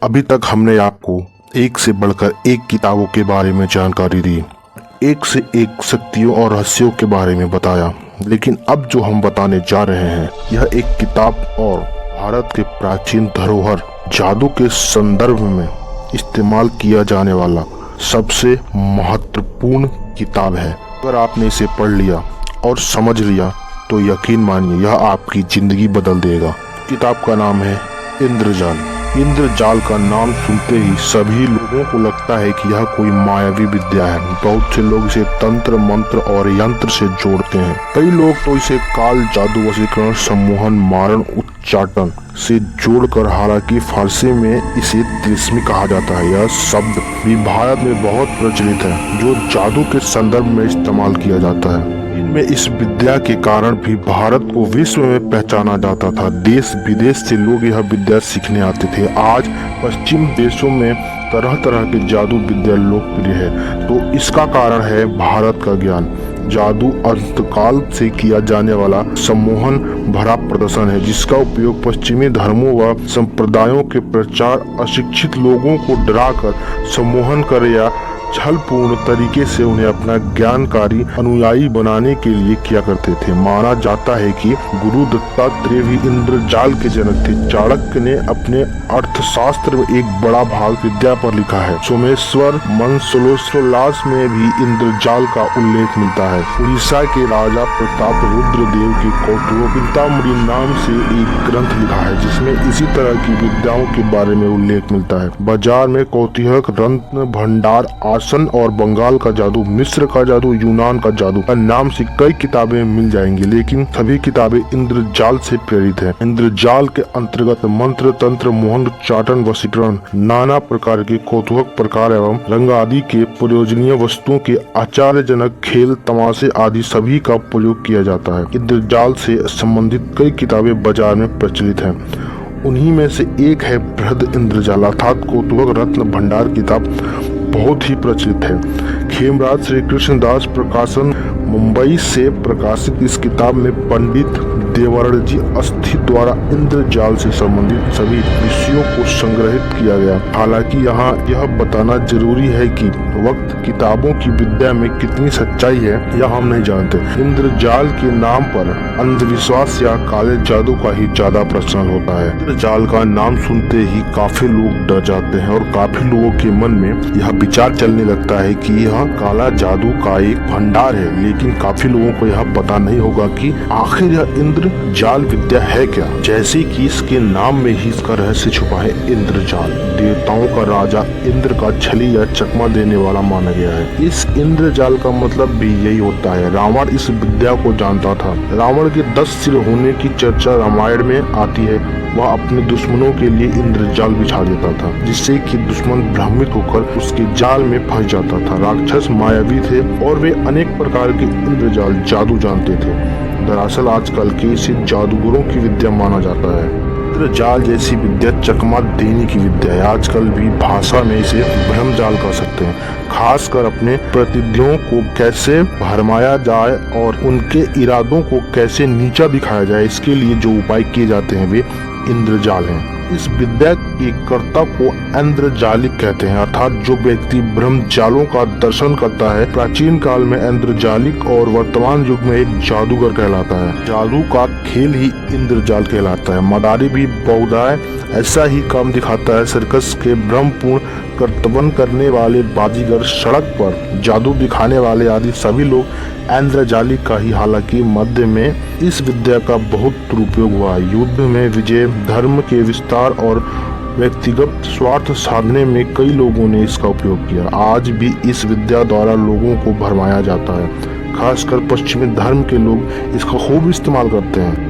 अभी तक हमने आपको एक से बढ़कर एक किताबों के बारे में जानकारी दी, एक से एक शक्तियों और रहस्यों के बारे में बताया, लेकिन अब जो हम बताने जा रहे हैं यह एक किताब और भारत के प्राचीन धरोहर जादू के संदर्भ में इस्तेमाल किया जाने वाला सबसे महत्वपूर्ण किताब है। अगर आपने इसे पढ़ लिया और समझ लिया तो यकीन मानिए यह आपकी जिंदगी बदल देगा। किताब का नाम है इंद्रजाल। इंद्रजाल का नाम सुनते ही सभी लोगों को लगता है कि यह कोई मायावी विद्या है। बहुत से लोग इसे तंत्र मंत्र और यंत्र से जोड़ते हैं। कई लोग तो इसे काल जादू वशीकरण सम्मोहन मारण उच्चाटन से जोड़कर, हालांकि फारसी में इसे त्रिस्मी कहा जाता है। यह शब्द भी भारत में बहुत प्रचलित है, जो जादू के संदर्भ में इस्तेमाल किया जाता है। इनमें इस विद्या के कारण भी भारत को विश्व में पहचाना जाता था। देश विदेश से लोग यह विद्या सीखने आते थे। आज पश्चिम देशों में तरह तरह के जादू विद्या लोकप्रिय है, तो इसका कारण है भारत का ज्ञान। जादू अंतकाल से किया जाने वाला सम्मोहन भरा प्रदर्शन है, जिसका उपयोग पश्चिमी धर्मों व संप्रदायों के प्रचार अशिक्षित लोगों को डराकर सम्मोहन कर या छलपूर्ण तरीके से उन्हें अपना ज्ञानकारी अनुयायी बनाने के लिए किया करते थे। माना जाता है कि गुरु दत्तात्रेय भी इंद्रजाल के जनक थे। चाणक्य ने अपने अर्थशास्त्र में एक बड़ा भाग विद्या पर लिखा है। सोमेश्वर मनसलोल्लास में भी इंद्रजाल का उल्लेख मिलता है। उड़ीसा के राजा प्रताप रुद्रदेव के कौतुकचिंतामणि नाम से एक ग्रंथ लिखा है, जिसमें इसी तरह की विद्याओं के बारे में उल्लेख मिलता है। बाजार में कौतूहक रत्न भंडार आसन और बंगाल का जादू, मिस्र का जादू, यूनान का जादू का नाम से कई किताबें मिल जाएंगी, लेकिन सभी किताबें इंद्रजाल से प्रेरित है। इंद्रजाल के अंतर्गत मंत्र तंत्र मोहन उच्चाटन वशीकरण नाना प्रकार के कौतूहक प्रकार एवं रंग आदि के प्रयोजनीय वस्तुओं के आश्चर्यजनक खेल तमाशे आदि सभी का प्रयोग किया जाता है। इंद्रजाल से संबंधित कई किताबें बाजार में प्रचलित हैं। उन्हीं में से एक है बृहद इंद्रजाल अर्थात कौतूहक रत्न भंडार किताब, बहुत ही प्रचलित है। खेमराज श्री कृष्णदास प्रकाशन मुंबई से प्रकाशित इस किताब में पंडित देवरजी अस्थि द्वारा इंद्रजाल से संबंधित सभी विषयों को संग्रहित किया गया। हालांकि यहाँ यह बताना जरूरी है कि वक्त किताबों की विद्या में कितनी सच्चाई है यह हम नहीं जानते। इंद्रजाल के नाम पर अंधविश्वास या काले जादू का ही ज्यादा प्रचलन होता है। इंद्रजाल का नाम सुनते ही काफी लोग डर जाते हैं और काफी लोगों के मन में यह विचार चलने लगता है कि यह काला जादू का एक भंडार है, लेकिन काफी लोगों को यह पता नहीं होगा कि आखिर यह इंद्रजाल विद्या है क्या। जैसे कि इसके नाम में ही इसका रहस्य छुपा है। इंद्रजाल देवताओं का राजा इंद्र का छली या चकमा देने वाला माना गया है। इस इंद्रजाल का मतलब भी यही होता है। रावण इस विद्या को जानता था। रावण के 10 सिर होने की चर्चा रामायण में आती है। वह अपने दुश्मनों के लिए इंद्रजाल बिछा देता था, जिससे कि दुश्मन भ्रमित होकर उसके जाल में फंस जाता था। राक्षस मायावी थे और वे अनेक प्रकार के इंद्रजाल जादू जानते थे। दरअसल आजकल के इसे जादूगरों की विद्या माना जाता है। इंद्रजाल जैसी विद्या चकमा देने की विद्या है। आजकल भी भाषा में इसे भ्रमजाल कह सकते हैं। खासकर अपने प्रतिद्वंदियों को कैसे भरमाया जाए और उनके इरादों को कैसे नीचा दिखाया जाए, इसके लिए जो उपाय किए जाते हैं वे इंद्रजाल हैं। इस विद्या के कर्ता को इंद्रजालिक कहते हैं, अर्थात जो व्यक्ति ब्रह्मजालों का दर्शन करता है। प्राचीन काल में इंद्रजालिक और वर्तमान युग में एक जादूगर कहलाता है। जादू का खेल ही इंद्रजाल कहलाता है। मदारी भी बहुधा ऐसा ही काम दिखाता है। सर्कस के भ्रमपूर्ण कर्तव्य करने वाले बाजीगर, सड़क पर जादू दिखाने वाले आदि सभी लोग इंद्रजालिक का ही। हालांकि मध्य में इस विद्या का बहुत दुरुपयोग हुआ। युद्ध में विजय, धर्म के विस्तार और व्यक्तिगत स्वार्थ साधने में कई लोगों ने इसका उपयोग किया। आज भी इस विद्या द्वारा लोगों को भरमाया जाता है। खासकर पश्चिमी धर्म के लोग इसका खूब इस्तेमाल करते हैं।